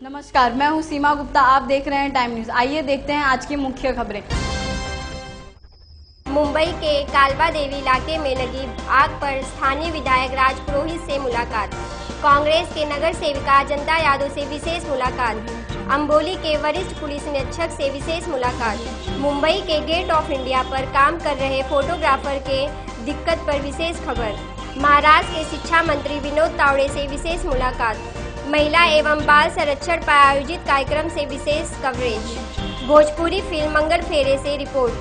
नमस्कार, मैं हूं सीमा गुप्ता। आप देख रहे हैं टाइम न्यूज। आइए देखते हैं आज की मुख्य खबरें। मुंबई के कालवा देवी इलाके में लगी आग पर स्थानीय विधायक राज पुरोहित से मुलाकात। कांग्रेस के नगर सेविका अजंता यादव से विशेष मुलाकात। अंबोली के वरिष्ठ पुलिस निरीक्षक से विशेष मुलाकात। मुंबई के गेट ऑफ इंडिया पर काम कर रहे फोटोग्राफर के दिक्कत पर विशेष खबर। महाराष्ट्र के शिक्षा मंत्री विनोद तावड़े से विशेष मुलाकात। महिला एवं बाल संरक्षण पर आयोजित कार्यक्रम से विशेष कवरेज। भोजपुरी फिल्म मंगल फेरे से रिपोर्ट।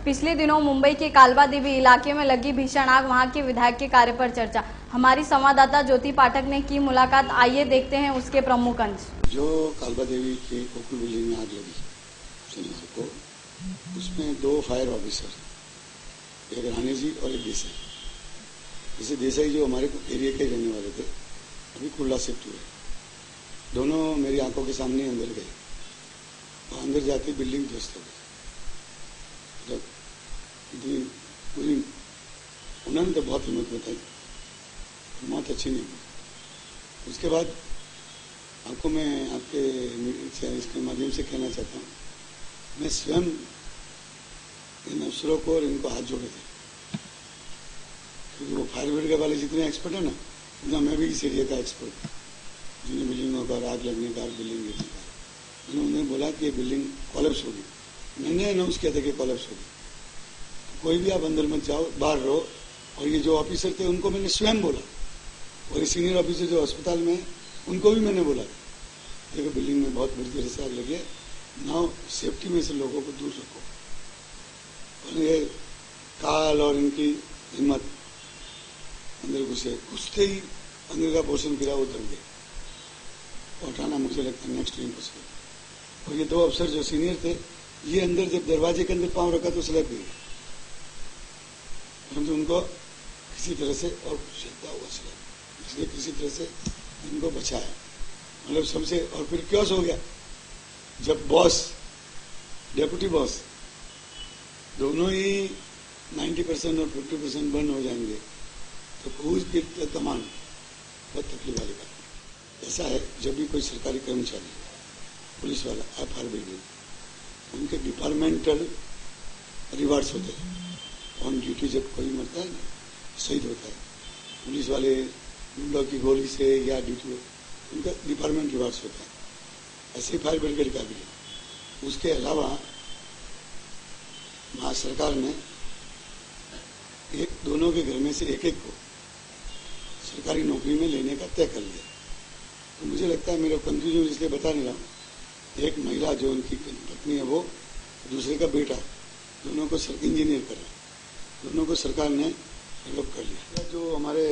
पिछले दिनों मुंबई के कालवा देवी इलाके में लगी भीषण आग, वहां के विधायक के कार्य पर चर्चा। हमारी संवाददाता ज्योति पाठक ने की मुलाकात। आइए देखते हैं उसके प्रमुख अंश। जो कालवा देवी की कोकू बिल्डिंग में आग लगी को, उसमें 2 फायर ऑफिसर, एक राणे जी और एक देसाई। जैसे देसाई जो हमारे एरिया के रहने वाले थे, अभी कुल्ला शिफ्ट हुए। दोनों मेरी आंखों के सामने अंदर गए और अंदर जाते बिल्डिंग ध्वस्त हो गई। जब पूरी उन्होंने तो बहुत हिम्मत बताई, मौत अच्छी नहीं हुई। उसके बाद आपको मैं आपके इसके माध्यम से कहना चाहता हूँ, मैं स्वयं इन अफसरों को और इनको हाथ जोड़े थे, क्योंकि वो फायर ब्रिगेड वाले जितने एक्सपर्ट है ना, उतना मैं भी इस एरिया का एक्सपर्ट हूँ। जिन्हें बिल्डिंगों पर आग लगने का, बिल्डिंग गिरने का, उन्होंने बोला कि ये बिल्डिंग कॉलेप्स होगी। मैंने अनाउंस किया था कि कॉलेप्स होगी, कोई भी आप अंदर मत जाओ, बाहर रहो। और ये जो ऑफिसर थे उनको मैंने स्वयं बोला, और ये सीनियर ऑफिसर जो अस्पताल में उनको भी मैंने बोला, देखो बिल्डिंग में बहुत बुरी तरह से आग लगी है, नाउ सेफ्टी में से लोगों को दूर रखो। और ये काल और इनकी हिम्मत अंदर घुसते ही अंदर का पोर्शन गिरा, वो दब गए। और उठाना मुझे लगता है नेक्स्ट टू इम्पॉसिबल। और ये 2 अफसर जो सीनियर थे, ये अंदर जब दरवाजे के अंदर पांव रखा तो स्लैब गिर गया, परंतु उनको किसी तरह से, और सीधा हुआ स्लैब, इसलिए किसी तरह से इनको बचाया। मतलब सबसे, और फिर क्योस हो गया जब बॉस डेप्यूटी बॉस दोनों ही 90% और 50% बर्न हो जाएंगे, तो हुज द कमांड, बहुत तकलीफ वाली बात। ऐसा है, जब भी कोई सरकारी कर्मचारी, पुलिस वाला, फायर ब्रिगेड, उनके डिपार्टमेंटल रिवार्ड्स होते हैं। ऑन ड्यूटी जब कोई मरता है ना, शहीद होता है, पुलिस वाले गुंडों की गोली से या ड्यूटी, उनका डिपार्टमेंट रिवार्ड्स होता है। ऐसे ही फायर ब्रिगेड का भी है। उसके अलावा महाराष्ट्र सरकार ने दोनों के घर में से एक को सरकारी नौकरी में लेने का तय कर लिया। तो मुझे लगता है, मेरा कंफ्यूजन इसलिए बता नहीं रहा हूँ, एक महिला जो उनकी पत्नी है, वो दूसरे का बेटा, दोनों को इंजीनियर कर रहा है, दोनों को सरकार ने डेवलप कर लिया। जो हमारे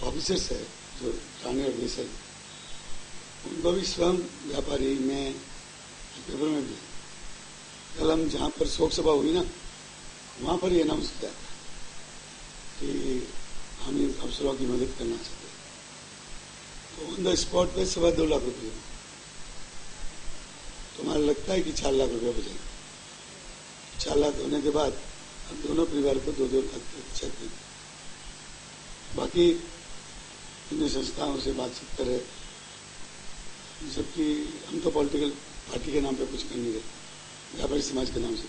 ऑफिसर्स है, जो राणे और देसाई, उनको भी स्वयं व्यापारी में पेपर में भी, कल हम जहाँ पर शोक सभा हुई ना, वहाँ पर ही अनाउंस किया था कि हम इन अफसरों की मदद करना चाहते हैं। तो ऑन द स्पॉट पे 2.25 लाख रुपये। तो हमारा लगता है कि 4 लाख रुपये बचेंगे। 4 लाख होने के बाद हम दोनों परिवार को 2-2 लाख चेक देंगे। बाकी इन संस्थाओं से बातचीत करें, जबकि हम तो पॉलिटिकल पार्टी के नाम पे कुछ कर नहीं रहे, व्यापारी समाज के नाम से।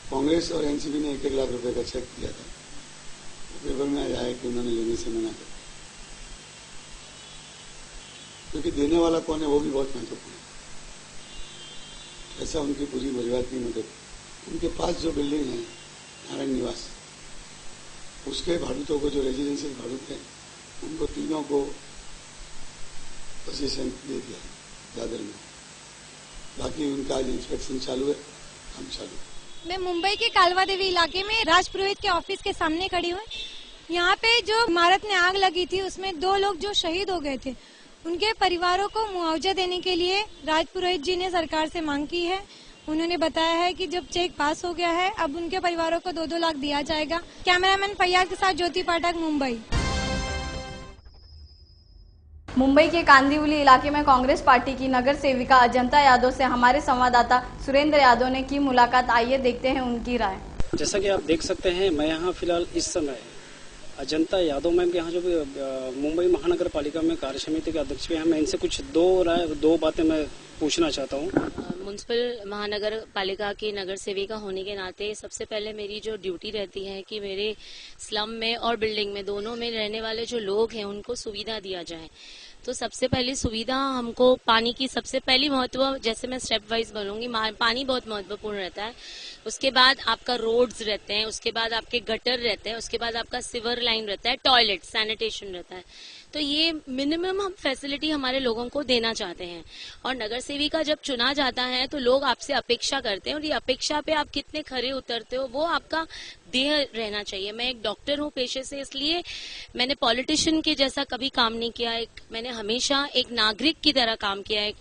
कांग्रेस और एनसीपी ने 1-1 लाख रुपए का चेक दिया था, पेपर में आया है कि उन्होंने लेने से मना कर, क्योंकि देने वाला कौन है वो भी बहुत महत्वपूर्ण है। ऐसा उनकी पूरी परिवार की मदद। उनके पास जो बिल्डिंग है नारायण निवास, उसके भाड़ूतों को, जो रेजिडेंशियल भाड़ूत हैं, उनको तीनों को पोजीशन दे दिया दादर में। बाकी उनका आज इंस्पेक्शन चालू है, काम चालू है। मैं मुंबई के कालवा देवी इलाके में राज पुरोहित के ऑफिस के सामने खड़ी हूँ। यहाँ पे जो इमारत में आग लगी थी, उसमें 2 लोग जो शहीद हो गए थे, उनके परिवारों को मुआवजा देने के लिए राज पुरोहित जी ने सरकार से मांग की है। उन्होंने बताया है कि जब चेक पास हो गया है, अब उनके परिवारों को 2-2 लाख दिया जाएगा। कैमरामैन फैयाज के साथ ज्योति पाठक, मुंबई। मुंबई के कांदिवली इलाके में कांग्रेस पार्टी की नगर सेविका अजंता यादव से हमारे संवाददाता सुरेंद्र यादव ने की मुलाकात। आइए देखते हैं उनकी राय। जैसा कि आप देख सकते हैं, मैं यहाँ फिलहाल इस समय अजंता यादव मैम के यहाँ जो मुंबई महानगर पालिका में कार्य समिति के अध्यक्ष भी हैं, मैं इनसे कुछ दो बातें मैं पूछना चाहता हूँ। म्युनिसिपल महानगर पालिका की नगर सेविका होने के नाते सबसे पहले मेरी जो ड्यूटी रहती है कि मेरे स्लम में और बिल्डिंग में दोनों में रहने वाले जो लोग हैं उनको सुविधा दिया जाए। तो सबसे पहली सुविधा हमको पानी की सबसे पहली महत्व, जैसे मैं स्टेप वाइज बोलूंगी, पानी बहुत महत्वपूर्ण रहता है। उसके बाद आपका रोड्स रहते हैं, उसके बाद आपके गटर रहते हैं, उसके बाद आपका सिवर लाइन रहता है, टॉयलेट, सैनिटेशन रहता है। तो ये मिनिमम हम फैसिलिटी हमारे लोगों को देना चाहते हैं। और नगर सेविका जब चुना जाता है तो लोग आपसे अपेक्षा करते हैं, और ये अपेक्षा पे आप कितने खरे उतरते हो वो आपका देह रहना चाहिए। मैं एक डॉक्टर हूँ पेशे से, इसलिए मैंने पॉलिटिशियन के जैसा कभी काम नहीं किया। मैंने हमेशा एक नागरिक की तरह काम किया। एक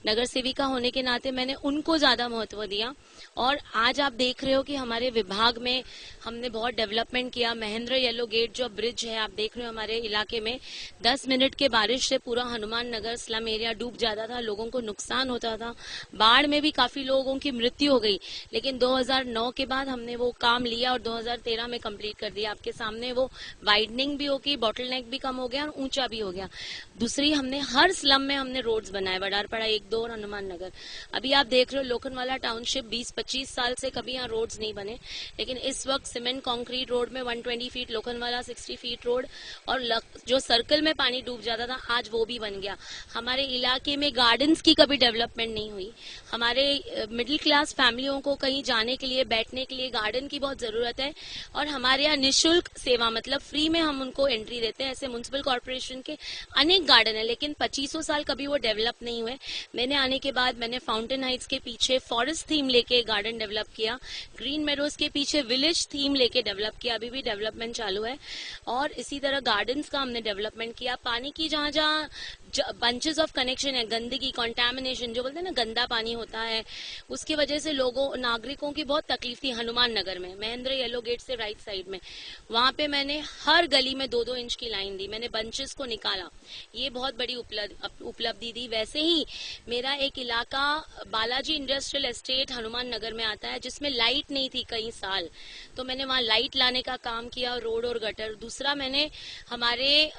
नगर सेविका होने के नाते मैंने उनको ज्यादा महत्व दिया। और आज आप देख रहे हो कि हमारे विभाग में हमने बहुत डेवलपमेंट किया। महेंद्र येलो गेट जो ब्रिज है आप देख रहे हो हमारे इलाके में, 10 मिनट के बारिश से पूरा हनुमान नगर स्लम एरिया डूब जाता था, लोगों को नुकसान होता था। बाढ़ में भी काफी लोगों की मृत्यु हो गई, लेकिन 2009 के बाद हमने वो काम लिया और 2013 में कंप्लीट कर दिया। आपके सामने वो वाइडनिंग भी होगी, बॉटलनेक भी कम हो गया और ऊंचा भी हो गया। दूसरी, हमने हर स्लम में हमने रोड्स बनाए, वडारपड़ा 1, 2 और हनुमान नगर। अभी आप देख रहे हो लोखंडवाला टाउनशिप 20-25 साल से कभी यहाँ रोड्स नहीं बने, लेकिन इस वक्त सीमेंट कंक्रीट रोड में 120 फीट, लोखंडवाला 60 फीट रोड, और जो सर्कल में पानी डूब जाता था आज वो भी बन गया। हमारे इलाके में गार्डन्स की कभी डेवलपमेंट नहीं हुई। हमारे मिडिल क्लास फैमिलियों को कहीं जाने के लिए, बैठने के लिए गार्डन की बहुत जरूरत है, और हमारे यहाँ निःशुल्क सेवा, मतलब फ्री में हम उनको एंट्री देते हैं। ऐसे म्युनिसिपल कॉर्पोरेशन के अनेक गार्डन है, लेकिन 2500 साल कभी वो डेवलप नहीं हुए। मैंने आने के बाद मैंने फाउंटेन हाइट्स के पीछे फॉरेस्ट थीम लेके गार्डन डेवलप किया, ग्रीन मेडोज के पीछे विलेज थीम लेके डेवलप किया, अभी भी डेवलपमेंट चालू है। और इसी तरह गार्डन्स का हमने डेवलपमेंट किया। पानी की जहाँ जहाँ बंचेस ऑफ कनेक्शन है, गंदगी, कंटामिनेशन जो बोलते हैं ना, गंदा पानी होता है, उसकी वजह से नागरिकों की बहुत तकलीफ थी। हनुमान नगर में महेंद्र येलो गेट से राइट साइड में, वहां पे मैंने हर गली में 2-2 इंच की लाइन दी, मैंने बंचेस को निकाला। ये बहुत बड़ी उपलब्धि दी। वैसे ही मेरा एक इलाका बालाजी इंडस्ट्रियल एस्टेट हनुमान नगर में आता है, जिसमें लाइट नहीं थी कई साल, तो मैंने वहां लाइट लाने का काम किया, रोड और गटर। दूसरा, मैंने हमारे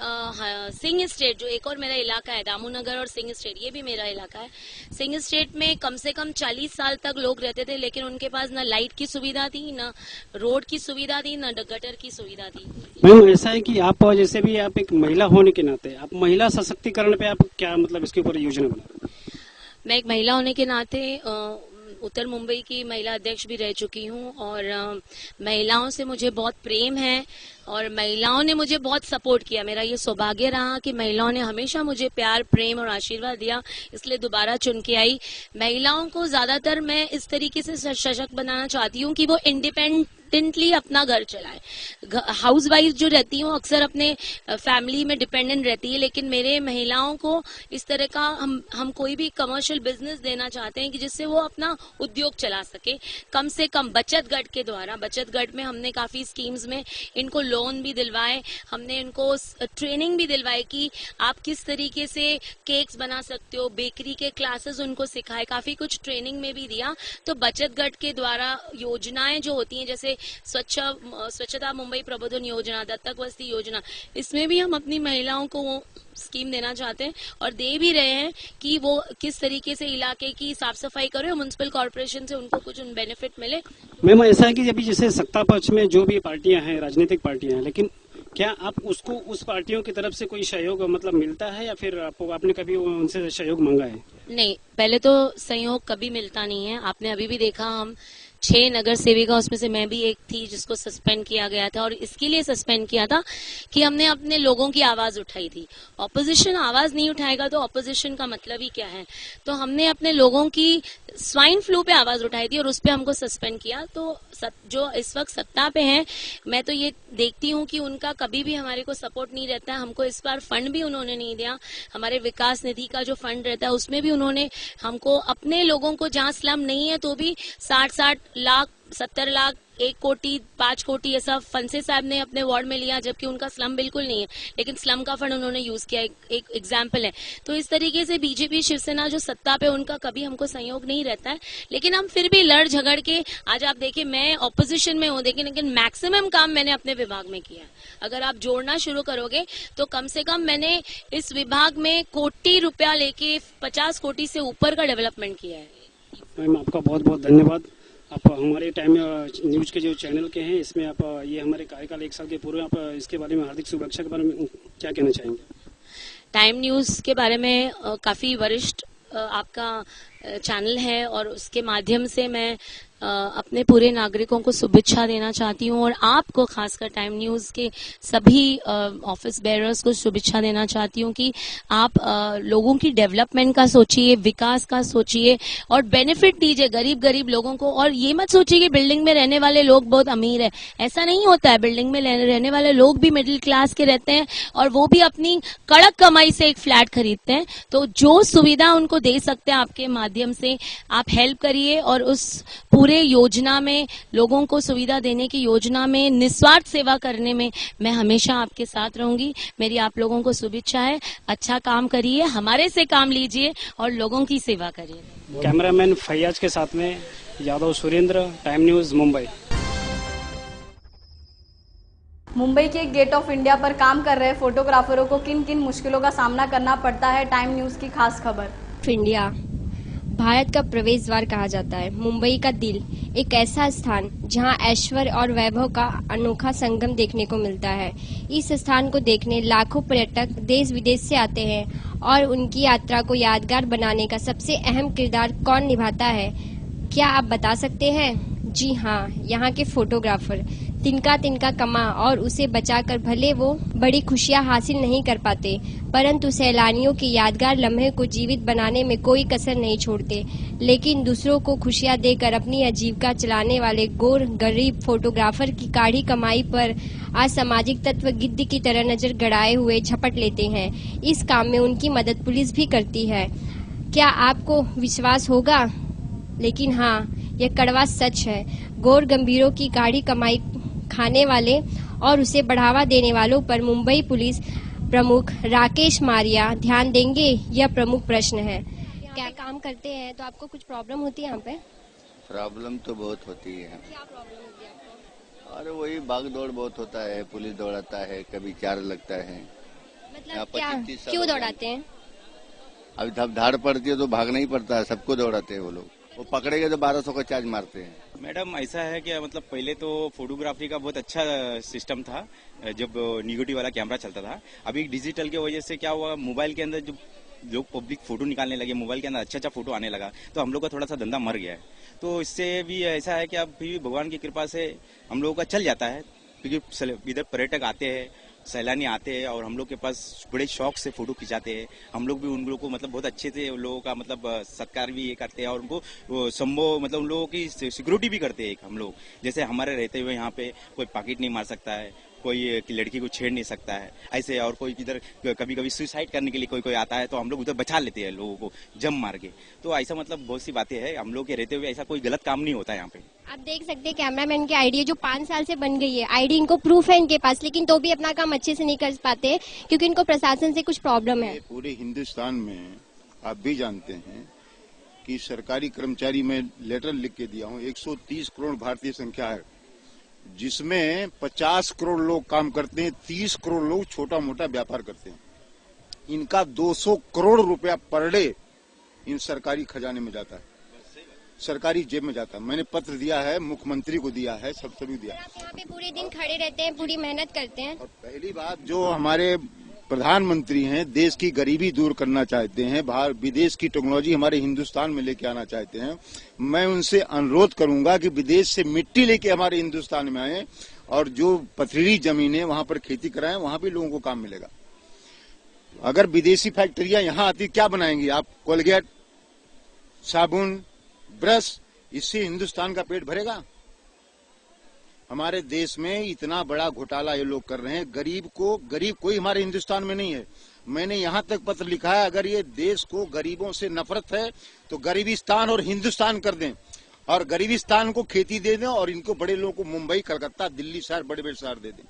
सिंह स्टेट, जो एक और मेरा इलाका है, दामूनगर और सिंह स्टेट, ये भी मेरा इलाका है। सिंह स्टेट में कम से कम 40 साल तक लोग रहते थे, लेकिन उनके पास ना लाइट की सुविधा थी, ना रोड की सुविधा थी, ना गटर की सुविधा थी। मैम, ऐसा है कि आप जैसे भी आप एक महिला होने के नाते आप महिला सशक्तिकरण पे आप क्या मतलब इसके ऊपर योजना बना? मैं एक महिला होने के नाते उत्तर मुंबई की महिला अध्यक्ष भी रह चुकी हूँ, और महिलाओं से मुझे बहुत प्रेम है, और महिलाओं ने मुझे बहुत सपोर्ट किया। मेरा ये सौभाग्य रहा कि महिलाओं ने हमेशा मुझे प्यार, प्रेम और आशीर्वाद दिया, इसलिए दोबारा चुन के आई। महिलाओं को ज्यादातर मैं इस तरीके से सशक्त बनाना चाहती हूँ कि वो इंडिपेंडेंटली अपना घर चलाए। हाउस वाइफ जो रहती हूँ अक्सर अपने फैमिली में डिपेंडेंट रहती है, लेकिन मेरे महिलाओं को इस तरह का हम कोई भी कमर्शियल बिजनेस देना चाहते हैं कि जिससे वो अपना उद्योग चला सके। कम से कम बचत गट के द्वारा, बचत गट में हमने काफी स्कीम्स में इनको लोन भी दिलवाए, हमने इनको ट्रेनिंग भी दिलवाई कि आप किस तरीके से केक्स बना सकते हो, बेकरी के क्लासेस उनको सिखाए, काफी कुछ ट्रेनिंग में भी दिया। तो बचत गट के द्वारा योजनाएं जो होती हैं, जैसे स्वच्छता मुंबई प्रबोधन योजना, दत्तक वस्ती योजना, इसमें भी हम अपनी महिलाओं को वो स्कीम देना चाहते हैं, और दे भी रहे हैं कि वो किस तरीके से इलाके की साफ सफाई करे और म्युनिसिपल कॉर्पोरेशन से उनको कुछ बेनिफिट मिले। मैम, ऐसा है कि अभी जैसे सत्ता पक्ष में जो भी पार्टियां हैं, राजनीतिक पार्टियां हैं, लेकिन क्या आप उसको उस पार्टियों की तरफ से कोई सहयोग मतलब मिलता है, या फिर आपने कभी उनसे सहयोग मांगा है? नहीं, पहले तो सहयोग कभी मिलता नहीं है। आपने अभी भी देखा, हम 6 नगर सेविका, उसमें से मैं भी एक थी जिसको सस्पेंड किया गया था, और इसके लिए सस्पेंड किया था कि हमने अपने लोगों की आवाज उठाई थी। ऑपोजिशन आवाज नहीं उठाएगा तो ऑपोजिशन का मतलब ही क्या है? तो हमने अपने लोगों की स्वाइन फ्लू पे आवाज उठाई थी और उस पे हमको सस्पेंड किया। तो जो इस वक्त सत्ता पे हैं, मैं तो ये देखती हूँ कि उनका कभी भी हमारे को सपोर्ट नहीं रहता है। हमको इस बार फंड भी उन्होंने नहीं दिया। हमारे विकास निधि का जो फंड रहता है उसमें भी उन्होंने हमको, अपने लोगों को जहाँ स्लम नहीं है तो भी 60 लाख 70 लाख 1 कोटी 5 कोटी ऐसा फंसे साहब ने अपने वार्ड में लिया, जबकि उनका स्लम बिल्कुल नहीं है, लेकिन स्लम का फंड उन्होंने यूज किया। एक एग्जाम्पल है। तो इस तरीके से बीजेपी शिवसेना जो सत्ता पे, उनका कभी हमको सहयोग नहीं रहता है, लेकिन हम फिर भी लड़ झगड़ के, आज आप देखिए मैं ऑपोजिशन में हूँ, लेकिन मैक्सिमम काम मैंने अपने विभाग में किया। अगर आप जोड़ना शुरू करोगे तो कम से कम मैंने इस विभाग में कोटी रुपया लेके 50 कोटी से ऊपर का डेवलपमेंट किया है। मैम आपका बहुत बहुत धन्यवाद। आप हमारे टाइम न्यूज के जो चैनल के हैं, इसमें आप ये हमारे कार्यकाल 1 साल के पूर्व, आप इसके बारे में, हार्दिक शुभेच्छा के बारे में क्या कहना चाहेंगे? टाइम न्यूज के बारे में काफी वरिष्ठ आपका चैनल है, और उसके माध्यम से मैं अपने पूरे नागरिकों को शुभेच्छा देना चाहती हूँ, और आपको खासकर टाइम न्यूज के सभी ऑफिस बेयरर्स को शुभेच्छा देना चाहती हूँ कि आप लोगों की डेवलपमेंट का सोचिए, विकास का सोचिए, और बेनिफिट दीजिए गरीब लोगों को। और ये मत सोचिए कि बिल्डिंग में रहने वाले लोग बहुत अमीर है, ऐसा नहीं होता है। बिल्डिंग में रहने वाले लोग भी मिडिल क्लास के रहते हैं, और वो भी अपनी कड़क कमाई से एक फ्लैट खरीदते हैं। तो जो सुविधा उनको दे सकते हैं आपके माध्यम से आप हेल्प करिए, और उस पूरे योजना में, लोगों को सुविधा देने की योजना में निस्वार्थ सेवा करने में मैं हमेशा आपके साथ रहूंगी। मेरी आप लोगों को शुभेच्छा है। अच्छा काम करिए, हमारे से काम लीजिए और लोगों की सेवा करिए। कैमरामैन फैयाज के साथ में यादव सुरेंद्र, टाइम न्यूज मुंबई। मुंबई के गेट ऑफ इंडिया पर काम कर रहे फोटोग्राफरों को किन किन मुश्किलों का सामना करना पड़ता है, टाइम न्यूज की खास खबर। इंडिया भारत का प्रवेश द्वार कहा जाता है। मुंबई का दिल, एक ऐसा स्थान जहां ऐश्वर्य और वैभव का अनोखा संगम देखने को मिलता है। इस स्थान को देखने लाखों पर्यटक देश विदेश से आते हैं, और उनकी यात्रा को यादगार बनाने का सबसे अहम किरदार कौन निभाता है, क्या आप बता सकते हैं? जी हाँ, यहाँ के फोटोग्राफर। तिनका कमा और उसे बचाकर भले वो बड़ी खुशियाँ हासिल नहीं कर पाते, परंतु सैलानियों के यादगार लम्हे को जीवित बनाने में कोई कसर नहीं छोड़ते। लेकिन दूसरों को खुशियाँ देकर अपनी आजीविका चलाने वाले गोर गरीब फोटोग्राफर की काढ़ी कमाई पर असामाजिक तत्व गिद्ध की तरह नजर गड़ाए हुए झपट लेते हैं। इस काम में उनकी मदद पुलिस भी करती है। क्या आपको विश्वास होगा, लेकिन हाँ, यह कड़वा सच है। गौर गंभीरों की गाढ़ी कमाई खाने वाले और उसे बढ़ावा देने वालों पर मुंबई पुलिस प्रमुख राकेश मारिया ध्यान देंगे, यह प्रमुख प्रश्न है। क्या काम करते हैं तो आपको कुछ प्रॉब्लम होती है यहाँ पे? प्रॉब्लम तो बहुत होती है। क्या प्रॉब्लम होती है आपको? अरे वही भाग दौड़ बहुत होता है, पुलिस दौड़ाता है, कभी चार्ज लगता है। मतलब क्या, क्यों दौड़ाते हैं? अभी जब धाड़ पड़ती है तो भागना ही पड़ता है, सबको दौड़ाते हैं वो लोग। वो पकड़ेंगे तो 1200 का चार्ज मारते हैं। मैडम ऐसा है कि मतलब पहले तो फोटोग्राफी का बहुत अच्छा सिस्टम था, जब निगेटिव वाला कैमरा चलता था। अभी डिजिटल की वजह से क्या हुआ, मोबाइल के अंदर जो लोग पब्लिक फोटो निकालने लगे, मोबाइल के अंदर अच्छा फोटो आने लगा, तो हम लोग का थोड़ा सा धंधा मर गया है। तो इससे भी ऐसा है कि अब भी भगवान की कृपा से हम लोगों का चल जाता है, क्योंकि इधर पर्यटक आते हैं, सैलानी आते हैं, और हम लोग के पास बड़े शौक से फोटो खिंचाते हैं। हम लोग भी उन लोगों को मतलब बहुत अच्छे से उन लोगों का मतलब सत्कार भी ये करते हैं, और उनको संभव मतलब उन लोगों की सिक्योरिटी भी करते हैं। हम लोग जैसे हमारे रहते हुए यहाँ पे कोई पॉकेट नहीं मार सकता है, कोई लड़की को छेड़ नहीं सकता है ऐसे, और कोई इधर कभी कभी सुसाइड करने के लिए कोई आता है तो हम लोग उधर बचा लेते हैं लोगों को जम मार के। तो ऐसा मतलब बहुत सी बातें हैं, हम लोग के रहते हुए ऐसा कोई गलत काम नहीं होता है यहाँ पे। आप देख सकते हैं कैमरामैन की आईडी जो 5 साल से बन गई है, आईडी इनको प्रूफ है इनके पास, लेकिन तो भी अपना काम अच्छे से नहीं कर पाते क्योंकि इनको प्रशासन से कुछ प्रॉब्लम है। पूरे हिंदुस्तान में आप भी जानते हैं कि सरकारी कर्मचारी में लेटर लिख के दिया हूँ, 130 करोड़ भारतीय संख्या है, जिसमें 50 करोड़ लोग काम करते हैं, 30 करोड़ लोग छोटा मोटा व्यापार करते हैं। इनका 200 करोड़ रुपया पर डे इन सरकारी खजाने में जाता है, सरकारी जेब में जाता है। मैंने पत्र दिया है, मुख्यमंत्री को दिया है, सभी दिया है। आप यहाँ पे पूरे दिन खड़े रहते हैं, पूरी मेहनत करते हैं। और पहली बात, जो हमारे प्रधानमंत्री हैं, देश की गरीबी दूर करना चाहते हैं, बाहर विदेश की टेक्नोलॉजी हमारे हिंदुस्तान में लेके आना चाहते हैं। मैं उनसे अनुरोध करूंगा कि विदेश से मिट्टी लेके हमारे हिंदुस्तान में आए, और जो पथरीली जमीन है वहां पर खेती कराएं, वहां भी लोगों को काम मिलेगा। अगर विदेशी फैक्ट्रियां यहाँ आती, क्या बनाएंगी आप? कोलगेट, साबुन, ब्रश, इससे हिंदुस्तान का पेट भरेगा? हमारे देश में इतना बड़ा घोटाला ये लोग कर रहे हैं। गरीब कोई हमारे हिंदुस्तान में नहीं है। मैंने यहाँ तक पत्र लिखा है, अगर ये देश को गरीबों से नफरत है तो गरीबिस्तान और हिंदुस्तान कर दें। और गरीबिस्तान को खेती दे दें और इनको बड़े लोगों को मुंबई, कलकत्ता, दिल्ली शहर, बड़े बड़े शहर दे दें।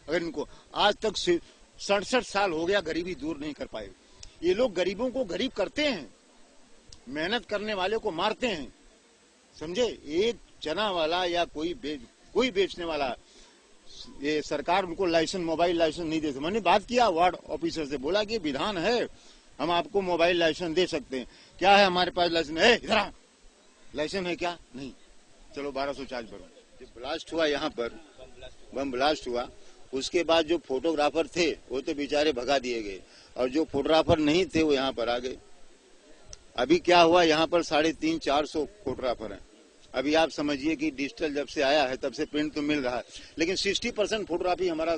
अगर इनको आज तक 67 साल हो गया गरीबी दूर नहीं कर पाए। ये लोग गरीबों को गरीब करते हैं, मेहनत करने वाले को मारते हैं, समझे। एक चना वाला या कोई बेचने वाला, ये सरकार उनको लाइसेंस, मोबाइल लाइसेंस नहीं देती। मैंने बात किया वार्ड ऑफिसर से, बोला कि विधान है हम आपको मोबाइल लाइसेंस दे सकते हैं। क्या है हमारे पास लाइसेंस? है इधर आ, लाइसेंस है क्या? नहीं। चलो 1200 चार्ज भरो। जब ब्लास्ट हुआ यहाँ पर, बम ब्लास्ट हुआ, उसके बाद जो फोटोग्राफर थे वो तो बेचारे भगा दिए गए और जो फोटोग्राफर नहीं थे वो यहाँ पर आ गए। अभी क्या हुआ, यहाँ पर 350-400 फोटोग्राफर हैं। अभी आप समझिए कि डिजिटल जब से आया है तब से प्रिंट तो मिल रहा है, लेकिन 60% फोटोग्राफी हमारा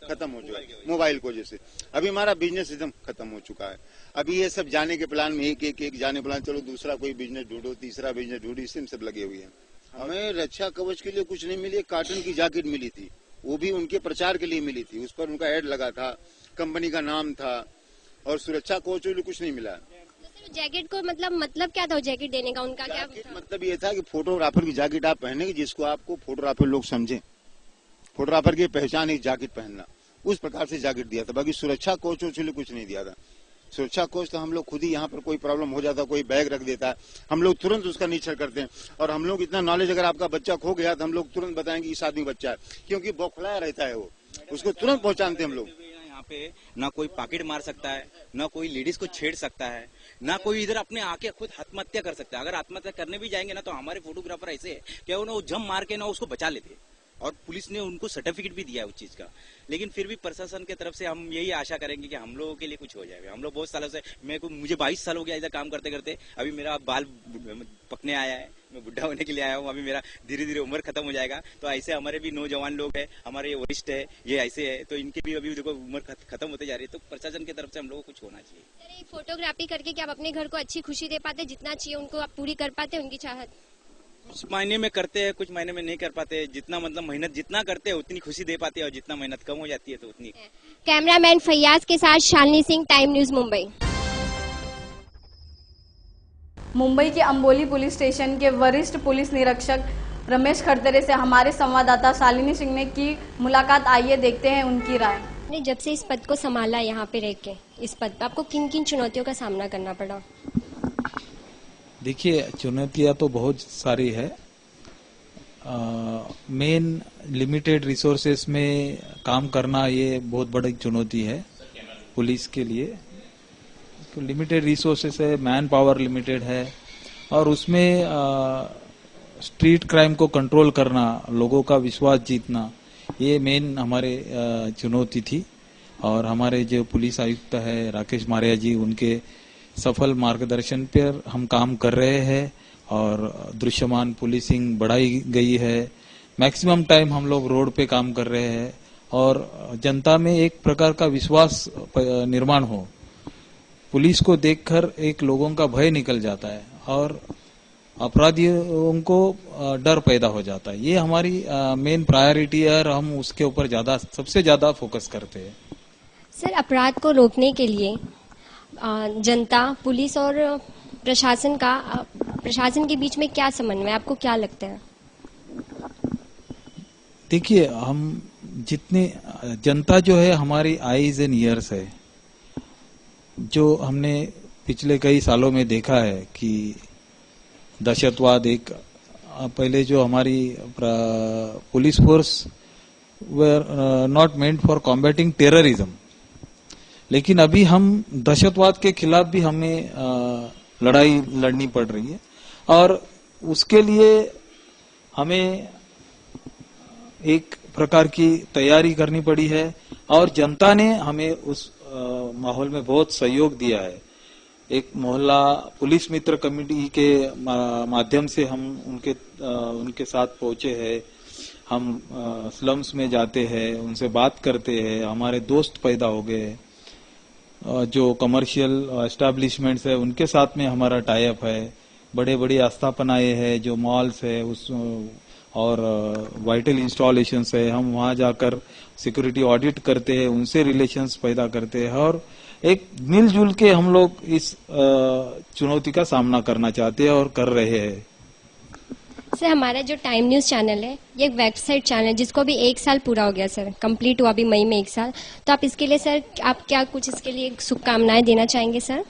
खत्म हो चुका है मोबाइल को वजह से। अभी हमारा बिजनेस एकदम खत्म हो चुका है। अभी ये सब जाने के प्लान में एक जाने प्लान, चलो दूसरा कोई बिजनेस ढूंढो, तीसरा बिजनेस ढूंढो, इसमें सब लगे हुए हैं। हमें रक्षा कवच के लिए कुछ नहीं मिली, कॉटन की जैकेट मिली थी, वो भी उनके प्रचार के लिए मिली थी। उस पर उनका एड लगा था, कंपनी का नाम था, और सुरक्षा कवच के लिए कुछ नहीं मिला। जैकेट को मतलब क्या था जैकेट देने का? उनका क्या मतलब ये था कि फोटोग्राफर की जैकेट आप पहनेंगे जिसको आपको फोटोग्राफर लोग समझे, फोटोग्राफर की पहचान एक जैकेट पहनना, उस प्रकार से जैकेट दिया था। बाकी सुरक्षा कोच के लिए कुछ नहीं दिया था। सुरक्षा कोच तो हम लोग खुद ही, यहाँ पर कोई प्रॉब्लम हो जाता, कोई बैग रख देता है, हम लोग तुरंत उसका निरीक्षण करते हैं। और हम लोग इतना नॉलेज, अगर आपका बच्चा खो गया तो हम लोग तुरंत बताएंगे इस आदमी बच्चा है, क्योंकि बौखलाया रहता है वो, उसको तुरंत पहचानते हैं हम लोग। यहाँ पे ना कोई पॉकेट मार सकता है, ना कोई लेडीज को छेड़ सकता है, ना कोई इधर अपने आके खुद आत्महत्या कर सकता है। अगर आत्महत्या करने भी जाएंगे ना तो हमारे फोटोग्राफर ऐसे है कि वो जम मार के ना उसको बचा लेते, और पुलिस ने उनको सर्टिफिकेट भी दिया है उस चीज का। लेकिन फिर भी प्रशासन की तरफ से हम यही आशा करेंगे कि हम लोगों के लिए कुछ हो जाए। हम लोग बहुत सालों से, मुझे 22 साल हो गया इधर काम करते करते, अभी मेरा बाल पकने आया है, मैं बुढ़ा होने के लिए आया हूँ, अभी मेरा धीरे धीरे उम्र खत्म हो जाएगा। तो ऐसे हमारे भी नौजवान लोग हैं, हमारे वरिष्ठ है, ये ऐसे है, तो इनके भी अभी देखो उम्र खत्म होते जा रही है। तो प्रशासन की तरफ से हम लोगों को कुछ होना चाहिए। फोटोग्राफी करके क्या आप अपने घर को अच्छी खुशी दे पाते, जितना चाहिए उनको आप पूरी कर पाते, उनकी चाहत? कुछ महीने में करते हैं, कुछ महीने में नहीं कर पाते। जितना मेहनत जितना करते हैं उतनी खुशी दे पाते हैं, और जितना मेहनत कम हो जाती है तो उतनी। कैमरामैन फैयाज के साथ शालिनी सिंह, टाइम न्यूज मुंबई। मुंबई के अंबोली पुलिस स्टेशन के वरिष्ठ पुलिस निरीक्षक रमेश खड़तरे से हमारे संवाददाता शालिनी सिंह ने की मुलाकात। आइए देखते हैं उनकी राय। जब से इस पद को संभाला, यहाँ पे रह के इस पद पर आपको किन किन चुनौतियों का सामना करना पड़ा? देखिए, चुनौतियां तो बहुत सारी है। मेन लिमिटेड रिसोर्सेस में काम करना ये बहुत बड़ी चुनौती है पुलिस के लिए। तो लिमिटेड रिसोर्सेस है, मैन पावर लिमिटेड है, और उसमें स्ट्रीट क्राइम को कंट्रोल करना, लोगों का विश्वास जीतना, ये मेन हमारे चुनौती थी। और हमारे जो पुलिस आयुक्त है राकेश मारिया जी, उनके सफल मार्गदर्शन पर हम काम कर रहे हैं और दृश्यमान पुलिसिंग बढ़ाई गई है। मैक्सिमम टाइम हम लोग रोड पे काम कर रहे हैं और जनता में एक प्रकार का विश्वास निर्माण हो। पुलिस को देखकर एक लोगों का भय निकल जाता है और अपराधियों को डर पैदा हो जाता है। ये हमारी मेन प्रायोरिटी है और हम उसके ऊपर सबसे ज्यादा फोकस करते हैं। सर, अपराध को रोकने के लिए जनता, पुलिस और प्रशासन के बीच में क्या समन्वय, आपको क्या लगता है? देखिए, हम जितने जनता जो है हमारी आईज एंड ईयर्स है। जो हमने पिछले कई सालों में देखा है कि दहशतवाद एक पहले जो हमारी police force were not meant for combating terrorism, लेकिन अभी हम दहशतवाद के खिलाफ भी हमें लड़ाई लड़नी पड़ रही है और उसके लिए हमें एक प्रकार की तैयारी करनी पड़ी है और जनता ने हमें उस माहौल में बहुत सहयोग दिया है। एक मोहल्ला पुलिस मित्र कमेटी के माध्यम से हम उनके साथ पहुंचे हैं। हम स्लम्स में जाते हैं, उनसे बात करते हैं, हमारे दोस्त पैदा हो गए। जो कमर्शियल एस्टैब्लिशमेंट्स है उनके साथ में हमारा टाई अप है। बड़े बड़ी आस्थापनाएं है, जो मॉल्स है उस और वाइटल इंस्टॉलेशंस है, हम वहां जाकर सिक्योरिटी ऑडिट करते हैं, उनसे रिलेशंस पैदा करते हैं और एक मिलजुल के हम लोग इस चुनौती का सामना करना चाहते हैं और कर रहे हैं। सर हमारा जो टाइम न्यूज़ चैनल है ये एक वेबसाइट चैनल है जिसको भी 1 साल पूरा हो गया सर, कंप्लीट हुआ अभी मई में 1 साल। तो आप इसके लिए सर आप क्या कुछ इसके लिए शुभकामनाएं देना चाहेंगे सर?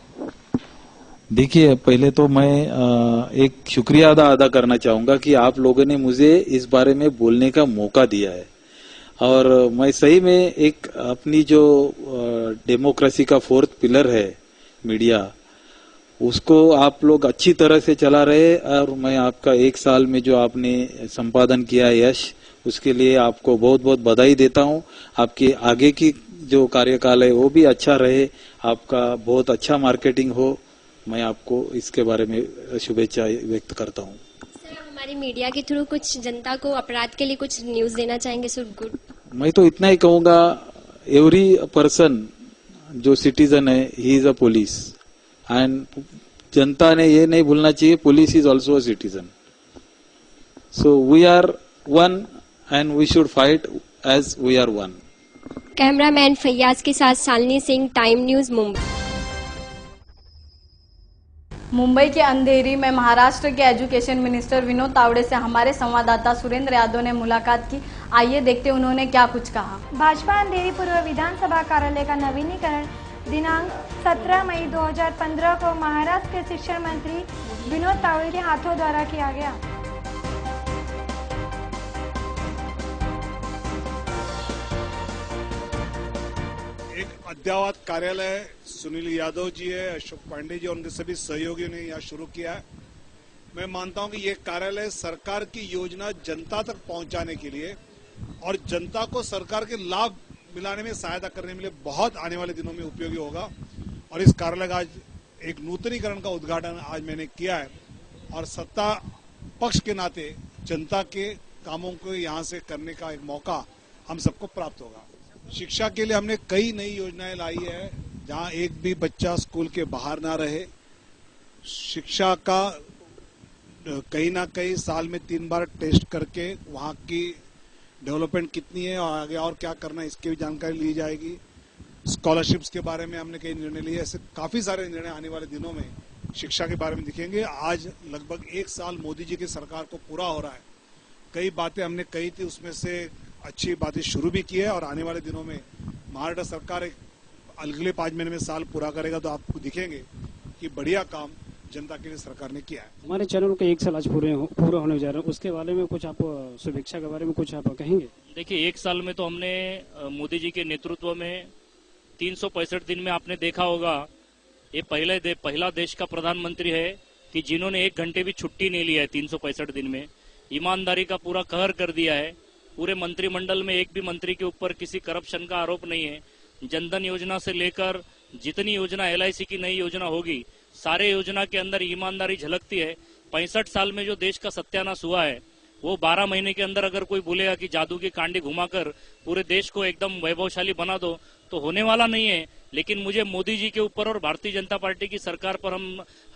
देखिए, पहले तो मैं एक शुक्रिया अदा करना चाहूंगा कि आप लोगों ने मुझे इस बारे में बोलने का मौका दिया है। और मैं सही में एक अपनी जो डेमोक्रेसी का 4th पिलर है मीडिया, उसको आप लोग अच्छी तरह से चला रहे। और मैं आपका 1 साल में जो आपने संपादन किया यश, उसके लिए आपको बहुत बहुत बधाई देता हूं। आपके आगे की जो कार्यकाल है वो भी अच्छा रहे, आपका बहुत अच्छा मार्केटिंग हो। मैं आपको इसके बारे में शुभेच्छा व्यक्त करता हूं। सर आप हमारी मीडिया के थ्रू कुछ जनता को अपराध के लिए कुछ न्यूज़ देना चाहेंगे सर? गुड। मैं तो इतना ही कहूंगा, एवरी पर्सन जो सिटीजन है he is a police, and जनता ने ये नहीं भूलना चाहिए police is also a citizen. So we are one and we should fight as we are one. Cameraman Faiyaz के साथ शालिनी सिंह, टाइम न्यूज़, मुंबई। मुंबई के अंधेरी में महाराष्ट्र के एजुकेशन मिनिस्टर विनोद तावड़े से हमारे संवाददाता सुरेंद्र यादव ने मुलाकात की। आइए देखते उन्होंने क्या कुछ कहा। भाजपा अंधेरी पूर्व विधानसभा कार्यालय का नवीनीकरण दिनांक 17 मई 2015 को महाराष्ट्र के शिक्षा मंत्री विनोद तावड़े के हाथों द्वारा किया गया। एक अद्ययावत कार्यालय सुनील यादव जी है, अशोक पांडे जी और उनके सभी सहयोगियों ने यहाँ शुरू किया है। मैं मानता हूँ कि ये कार्यालय सरकार की योजना जनता तक पहुँचाने के लिए और जनता को सरकार के लाभ मिलाने में सहायता करने के लिए बहुत आने वाले दिनों में उपयोगी होगा। और इस कार्यालय का आज एक नूतनीकरण का उद्घाटन आज मैंने किया है और सत्ता पक्ष के नाते जनता के कामों को यहाँ से करने का एक मौका हम सबको प्राप्त होगा। शिक्षा के लिए हमने कई नई योजनाएं लाई है, जहाँ एक भी बच्चा स्कूल के बाहर ना रहे। शिक्षा का कहीं ना कहीं साल में 3 बार टेस्ट करके वहाँ की डेवलपमेंट कितनी है और आगे और क्या करना है इसकी भी जानकारी ली जाएगी। स्कॉलरशिप्स के बारे में हमने कई निर्णय लिए। ऐसे काफी सारे निर्णय आने वाले दिनों में शिक्षा के बारे में दिखेंगे। आज लगभग 1 साल मोदी जी की सरकार को पूरा हो रहा है। कई बातें हमने कही थी, उसमें से अच्छी बातें शुरू भी की है और आने वाले दिनों में महाराष्ट्र सरकार एक अगले 5 महीने में साल पूरा करेगा तो आपको दिखेंगे कि बढ़िया काम जनता के लिए सरकार ने किया है। हमारे चैनल के 1 साल आज पूरा होने जा रहा है, उसके बारे में कुछ आप शुभेच्छा के बारे में कुछ आप कहेंगे? देखिए, 1 साल में तो हमने मोदी जी के नेतृत्व में 365 दिन में आपने देखा होगा, ये पहला देश का प्रधानमंत्री है कि जिन्होंने 1 घंटे भी छुट्टी नहीं लिया है 365 दिन में। ईमानदारी का पूरा कहर कर दिया है। पूरे मंत्रिमंडल में एक भी मंत्री के ऊपर किसी करप्शन का आरोप नहीं है। जनधन योजना से लेकर जितनी योजना LIC की नई योजना होगी, सारे योजना के अंदर ईमानदारी झलकती है। 65 साल में जो देश का सत्यानाश हुआ है वो 12 महीने के अंदर अगर कोई बोलेगा कि जादू की कांडी घुमाकर पूरे देश को एकदम वैभवशाली बना दो तो होने वाला नहीं है। लेकिन मुझे मोदी जी के ऊपर और भारतीय जनता पार्टी की सरकार पर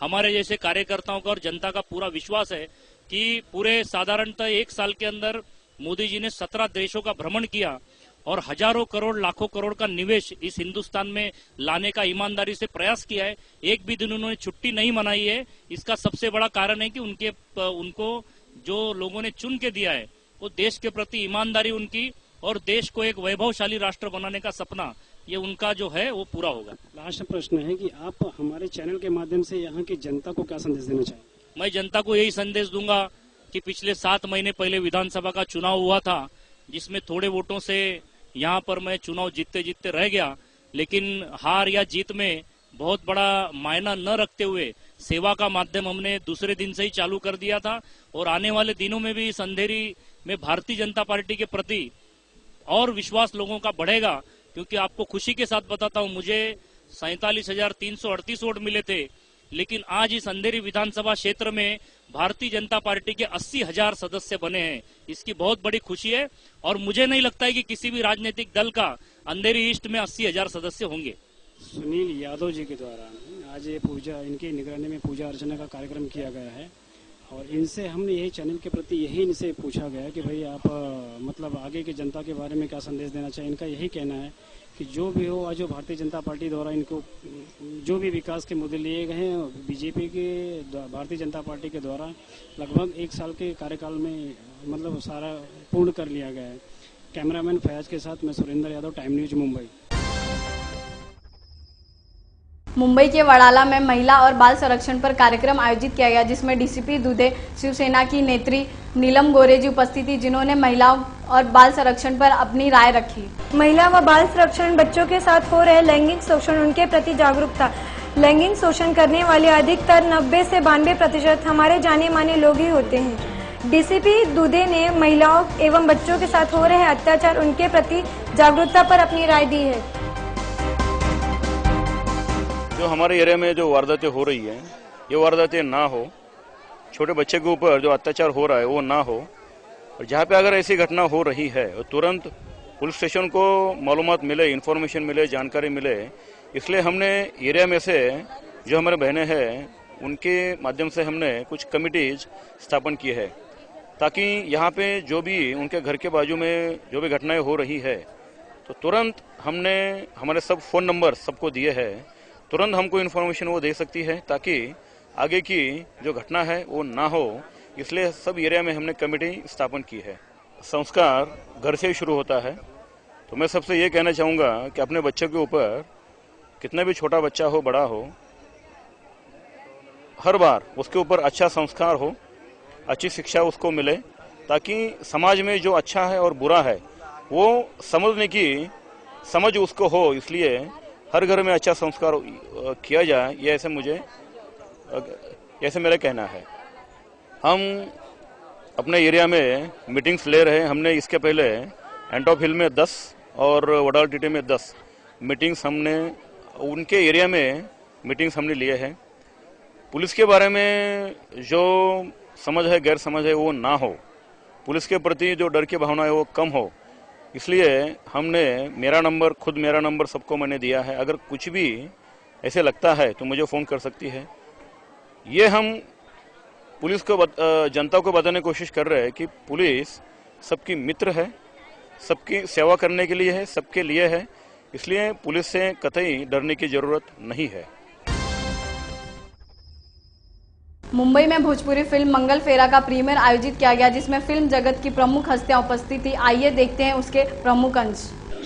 हमारे जैसे कार्यकर्ताओं का और जनता का पूरा विश्वास है कि पूरे साधारणतः 1 साल के अंदर मोदी जी ने 17 देशों का भ्रमण किया और हजारों करोड़ लाखों करोड़ का निवेश इस हिंदुस्तान में लाने का ईमानदारी से प्रयास किया है। एक भी दिन उन्होंने छुट्टी नहीं मनाई है। इसका सबसे बड़ा कारण है कि उनको जो लोगों ने चुन के दिया है वो देश के प्रति ईमानदारी उनकी और देश को एक वैभवशाली राष्ट्र बनाने का सपना ये उनका जो है वो पूरा होगा। लास्ट प्रश्न है कि आप हमारे चैनल के माध्यम से यहाँ की जनता को क्या संदेश देना चाहेंगे? मैं जनता को यही संदेश दूंगा कि पिछले 7 महीने पहले विधानसभा का चुनाव हुआ था, जिसमें थोड़े वोटों से यहाँ पर मैं चुनाव जीतते जीतते रह गया, लेकिन हार या जीत में बहुत बड़ा मायना न रखते हुए सेवा का माध्यम हमने दूसरे दिन से ही चालू कर दिया था और आने वाले दिनों में भी इस अंधेरी में भारतीय जनता पार्टी के प्रति और विश्वास लोगों का बढ़ेगा। क्योंकि आपको खुशी के साथ बताता हूं, मुझे 47,338 वोट मिले थे, लेकिन आज इस अंधेरी विधानसभा क्षेत्र में भारतीय जनता पार्टी के 80,000 सदस्य बने हैं। इसकी बहुत बड़ी खुशी है और मुझे नहीं लगता है कि किसी भी राजनीतिक दल का अंधेरी ईस्ट में 80,000 सदस्य होंगे। सुनील यादव जी के द्वारा आज ये पूजा, इनकी निगरानी में पूजा अर्चना का कार्यक्रम किया गया है। और इनसे हमने यही चैनल के प्रति यही इनसे पूछा गया कि भाई आप मतलब आगे की जनता के बारे में क्या संदेश देना चाहिए। इनका यही कहना है कि जो भी हो, आज जो भारतीय जनता पार्टी द्वारा इनको जो भी विकास के मुद्दे लिए गए हैं, बीजेपी के भारतीय जनता पार्टी के द्वारा लगभग 1 साल के कार्यकाल में मतलब सारा पूर्ण कर लिया गया है। कैमरामैन फयाज के साथ मैं सुरेंद्र यादव, टाइम न्यूज, मुंबई। मुंबई के वडाला में महिला और बाल संरक्षण पर कार्यक्रम आयोजित किया गया, जिसमें डीसीपी दुधे, शिवसेना की नेत्री नीलम गोरे जी उपस्थित थी, जिन्होंने महिलाओं और बाल संरक्षण पर अपनी राय रखी। महिला व बाल संरक्षण बच्चों के साथ हो रहे लैंगिक शोषण, उनके प्रति जागरूकता। लैंगिक शोषण करने वाले अधिकतर 90 से 92% हमारे जाने माने लोग ही होते हैं। डीसीपी दुधे ने महिलाओं एवं बच्चों के साथ हो रहे अत्याचार, उनके प्रति जागरूकता पर अपनी राय दी है। जो हमारे एरिया में जो वारदातें हो रही है, ये वारदातें ना हो, छोटे बच्चे के ऊपर जो अत्याचार हो रहा है वो ना हो, और जहाँ पे अगर ऐसी घटना हो रही है तो तुरंत पुलिस स्टेशन को मालूमात मिले, इन्फॉर्मेशन मिले, जानकारी मिले। इसलिए हमने एरिया में से जो हमारे बहनें हैं उनके माध्यम से हमने कुछ कमिटीज स्थापन की है, ताकि यहाँ पे जो भी उनके घर के बाजू में जो भी घटनाएं हो रही है तो तुरंत हमने हमारे सब फ़ोन नंबर सबको दिए हैं, तुरंत हमको इन्फॉर्मेशन वो दे सकती है, ताकि आगे की जो घटना है वो ना हो। इसलिए सब एरिया में हमने कमेटी स्थापन की है। संस्कार घर से ही शुरू होता है, तो मैं सबसे ये कहना चाहूँगा कि अपने बच्चे के ऊपर, कितना भी छोटा बच्चा हो बड़ा हो, हर बार उसके ऊपर अच्छा संस्कार हो, अच्छी शिक्षा उसको मिले, ताकि समाज में जो अच्छा है और बुरा है वो समझने की समझ उसको हो। इसलिए हर घर में अच्छा संस्कार किया जाए, ये ऐसे मेरा कहना है। हम अपने एरिया में मीटिंग्स ले रहे हैं। हमने इसके पहले एंटॉप हिल में 10 और वडाल टीटी में 10 मीटिंग्स हमने उनके एरिया में मीटिंग्स हमने लिए हैं। पुलिस के बारे में जो समझ है, गैर समझ है, वो ना हो, पुलिस के प्रति जो डर की भावना है वो कम हो। इसलिए हमने मेरा नंबर सबको मैंने दिया है। अगर कुछ भी ऐसे लगता है तो मुझे फ़ोन कर सकती है। ये हम पुलिस को जनता को बताने की कोशिश कर रहे हैं कि पुलिस सबकी मित्र है, सबकी सेवा करने के लिए है, सबके लिए है। इसलिए पुलिस से कतई डरने की जरूरत नहीं है। मुंबई में भोजपुरी फिल्म मंगल फेरा का प्रीमियर आयोजित किया गया, जिसमें फिल्म जगत की प्रमुख हस्तियां उपस्थित थी। आइए देखते हैं उसके प्रमुख अंश।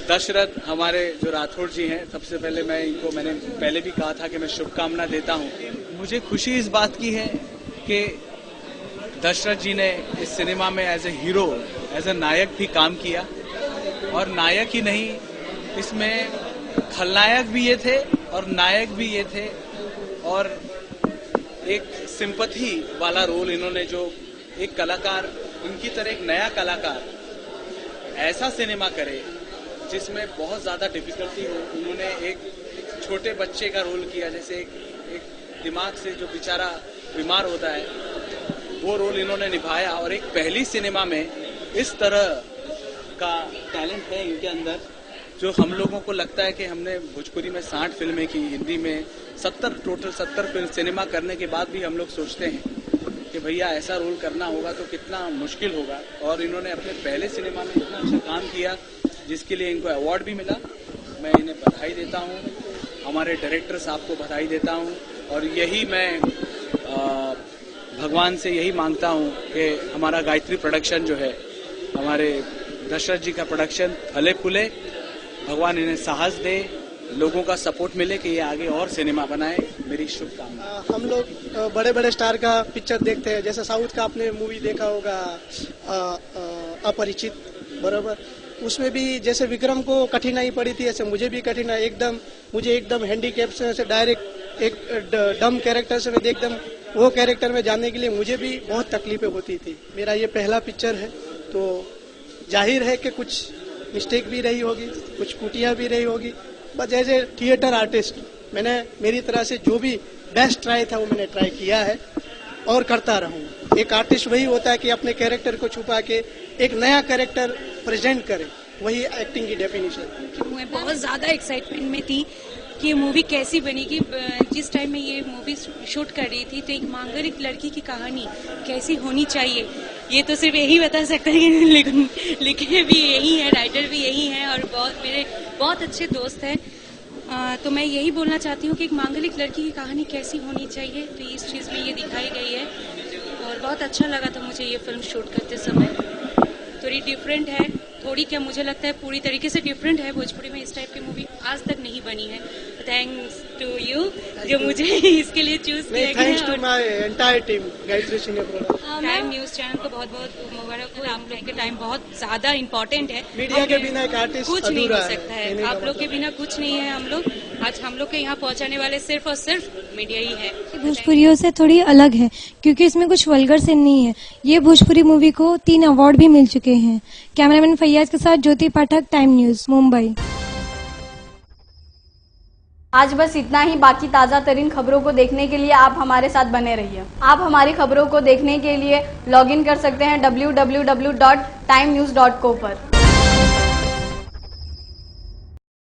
दशरथ हमारे जो राठौड़ जी हैं, सबसे पहले मैंने पहले भी कहा था कि मैं शुभकामना देता हूं। मुझे खुशी इस बात की है कि दशरथ जी ने इस सिनेमा में as a hero, as a नायक भी काम किया, और नायक ही नहीं, इसमें खलनायक भी ये थे और नायक भी ये थे, और एक सिंपथी वाला रोल इन्होंने, जो एक कलाकार, इनकी तरह एक नया कलाकार ऐसा सिनेमा करे जिसमें बहुत ज्यादा डिफिकल्टी हो। उन्होंने एक छोटे बच्चे का रोल किया, जैसे एक दिमाग से जो बेचारा बीमार होता है, वो रोल इन्होंने निभाया। और एक पहली सिनेमा में इस तरह का टैलेंट है इनके अंदर, जो हम लोगों को लगता है कि हमने भोजपुरी में 60 फिल्में की, हिंदी में 70 फिल्म सिनेमा करने के बाद भी हम लोग सोचते हैं कि भैया ऐसा रोल करना होगा तो कितना मुश्किल होगा। और इन्होंने अपने पहले सिनेमा में इतना अच्छा काम किया, जिसके लिए इनको अवार्ड भी मिला। मैं इन्हें बधाई देता हूँ, हमारे डायरेक्टर साहब को बधाई देता हूँ, और यही मैं भगवान से यही मांगता हूँ कि हमारा गायत्री प्रोडक्शन जो है, हमारे दशरथ जी का प्रोडक्शन फले फूले, भगवान इन्हें साहस दे, लोगों का सपोर्ट मिले कि ये आगे और सिनेमा बनाए। मेरी शुभकामना। हम लोग बड़े बड़े स्टार का पिक्चर देखते हैं, जैसे साउथ का आपने मूवी देखा होगा अपरिचित, बराबर, उसमें भी जैसे विक्रम को कठिनाई पड़ी थी, ऐसे मुझे भी कठिनाई, मुझे एकदम हैंडीकैप से डायरेक्ट एक डम कैरेक्टर से एकदम वो कैरेक्टर में जाने के लिए मुझे भी बहुत तकलीफें होती थी। मेरा ये पहला पिक्चर है, तो जाहिर है कि कुछ मिस्टेक भी रही होगी, कुछ कुटिया भी रही होगी, but as a theatre artist मैंने मेरी तरह से जो भी बेस्ट ट्राई था वो मैंने ट्राई किया है और करता रहूंगा। एक आर्टिस्ट वही होता है कि अपने कैरेक्टर को छुपा के एक नया कैरेक्टर प्रेजेंट करे, वही एक्टिंग की डेफिनेशन। मैं बहुत ज़्यादा एक्साइटमेंट में थी कि ये मूवी कैसी बनेगी। जिस टाइम मैं ये मूवी शूट कर रही थी तो एक मांगलिक लड़की की कहानी कैसी होनी चाहिए ये तो सिर्फ यही बता सकता है कि लिखे भी यही है, राइटर भी यही है और मेरे बहुत अच्छे दोस्त हैं। तो मैं यही बोलना चाहती हूँ कि एक मांगलिक लड़की की कहानी कैसी होनी चाहिए, तो इस चीज़ में ये दिखाई गई है और बहुत अच्छा लगा था मुझे ये फिल्म शूट करते समय। थोड़ी डिफरेंट है, थोड़ी क्या मुझे लगता है पूरी तरीके से डिफरेंट है। भोजपुरी में इस टाइप की मूवी आज तक नहीं बनी है। थैंक्स टू यू जो मुझे इसके लिए चूज किया गया। Thanks to my entire team Gayatri Cine Production. Time News channel को बहुत बहुत मुबारक हो। आप लोग के टाइम बहुत ज्यादा इम्पोर्टेंट है। मीडिया के बिना एक आर्टिस्ट कुछ नहीं हो सकता है। आप लोग के बिना कुछ नहीं है। हम लोग के यहाँ पहुँचाने वाले सिर्फ और सिर्फ मीडिया ही है। भोजपुरियों से थोड़ी अलग है क्योंकि इसमें कुछ वल्गर सीन नहीं है। ये भोजपुरी मूवी को 3 अवार्ड भी मिल चुके हैं। कैमरामैन फैयाज के साथ ज्योति पाठक, टाइम न्यूज, मुंबई। आज बस इतना ही। बाकी ताज़ा तरीन खबरों को देखने के लिए आप हमारे साथ बने रहिए। आप हमारी खबरों को देखने के लिए लॉगिन कर सकते हैं www.timenews.co पर।